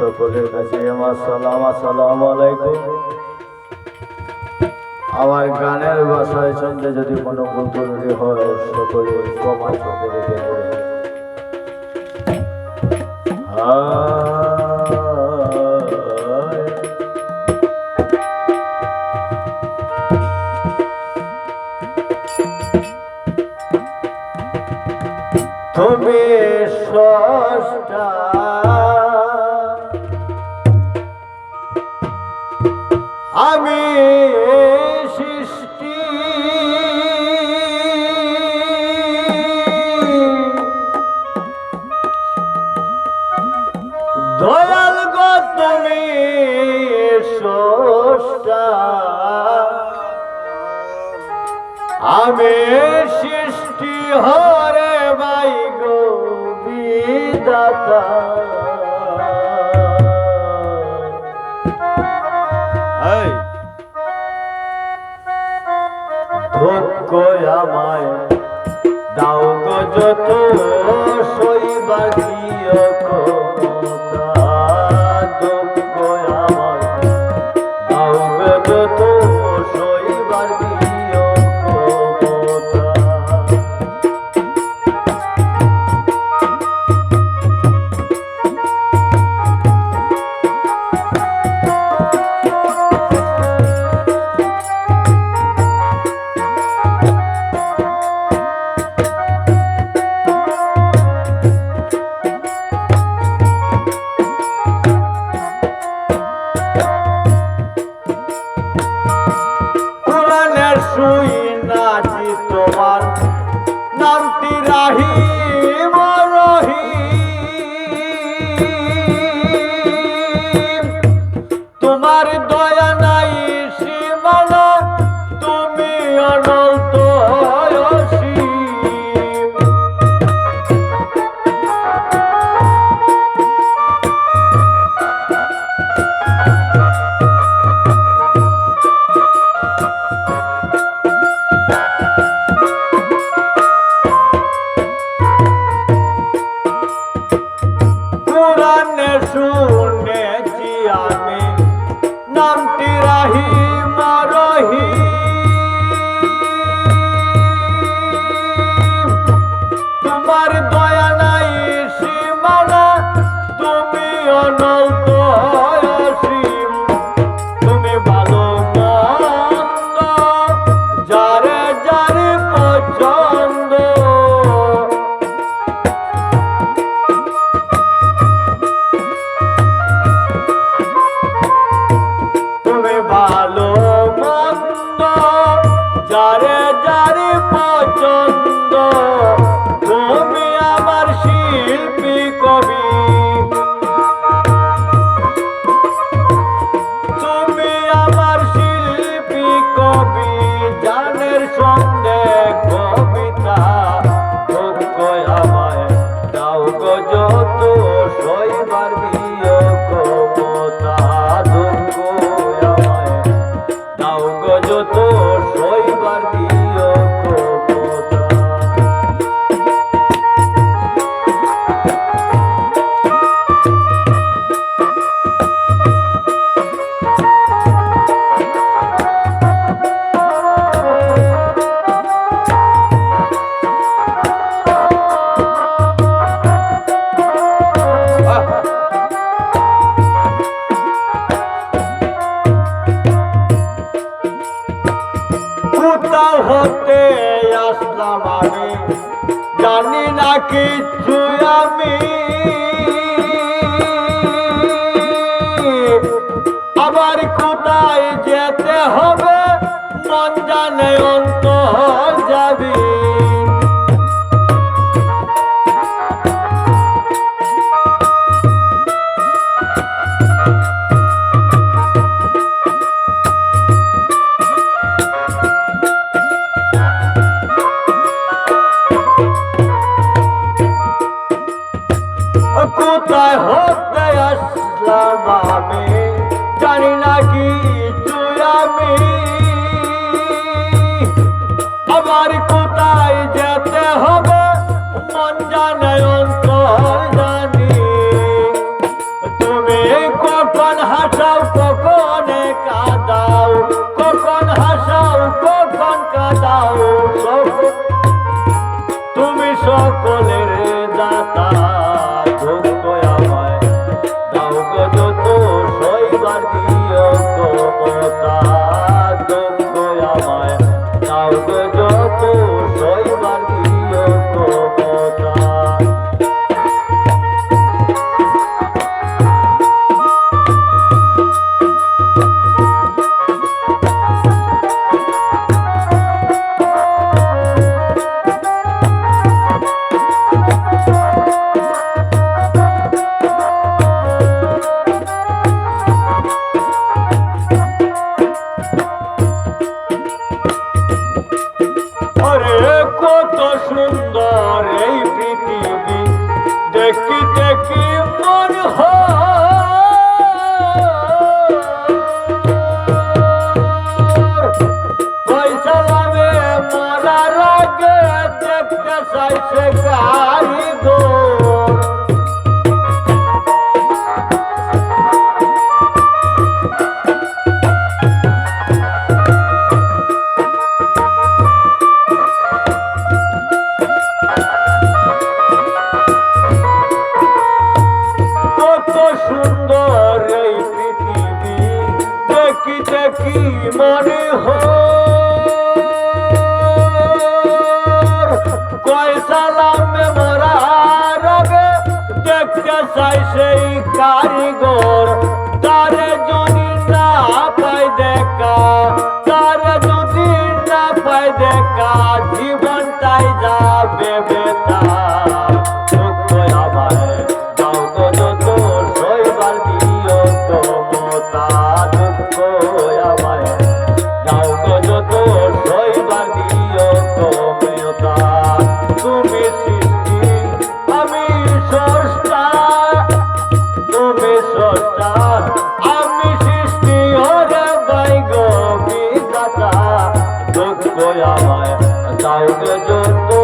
সকলের কাছে আমার সালাম, আসসালামু আলাইকুম। আমার গানের ভাষায় ছন্দে যদি কোনো ভুল ত্রুটি হয় সকলে ক্ষমা চোখে রেখে দেবে। তুমি স্রষ্টা, আমি সৃষ্টি, দয়াল গো তুমি স্রষ্টা, আমি সৃষ্টি হরে ভাই গো বিধাতা। দুঃখ আমায় দাও গো যত সইবার দিও ক্ষমতা। দুঃখ আমায় দাও গো যত সইবার দিও ক্ষমতা। শুই নাচি তোমার নামটি রাহিম রহিম। তোমার দয়া নাই সীমানা, তুমি অনন্ত অসীম। কোরআনে শুনেছি আমি নামটি রাহিম রহিম। তোমার দয়া নাই সীমানা, তুমি অনন্ত অসীম। তুমি ভালো মন্দ যারে যারে পছন্দ, ভালো মন্দ যারে যারে পছন্দ। তুমি আমার শিল্পী কবি, তুমি আমার শিল্পী কবি, জানের সঙ্গে কবিতা। দুঃখ আমায় দাও গো যত সইবার দিও ক্ষমতা। দুঃখ দাও গো যত সইবার দিও ক্ষমতা। কোথাও হতে আসলাম আমি, জানি না কিছু আমি। আবার কোথায় যেতে হবে মন জানে অন্তর যাবি। কোথায় হতে আসলাম আমি, জানি না কিছু আমি। আবার কোথায় যেতে হবে মন জানে অন্তর জানি। তুমি দুঃখ আমায় দাও গো যত সইবার দিও ক্ষমতা দুঃখ আমায় দাও গো যত সইবার দিও ক্ষমতা কত সুন্দর এই পৃথিবী দেখি দেখি মন পয়সালামে মরার আগে দেখতে চাইছে কারিগর সুন্দর এই পৃথিবী দেখি দেখি মনে কয় সালামে মরার আগে দেখতে চাই সেই কারিগর তারে যদি না পাই দেখা তারে যদি না পাই দেখা জীবনটাই যাবে বেতা তুমি সৃষ্টি আমি স্রষ্টা তুমি স্রষ্টা আমি সৃষ্টি ওরে ভাই গো বিধাতা দুঃখ আমায় দাও গো যত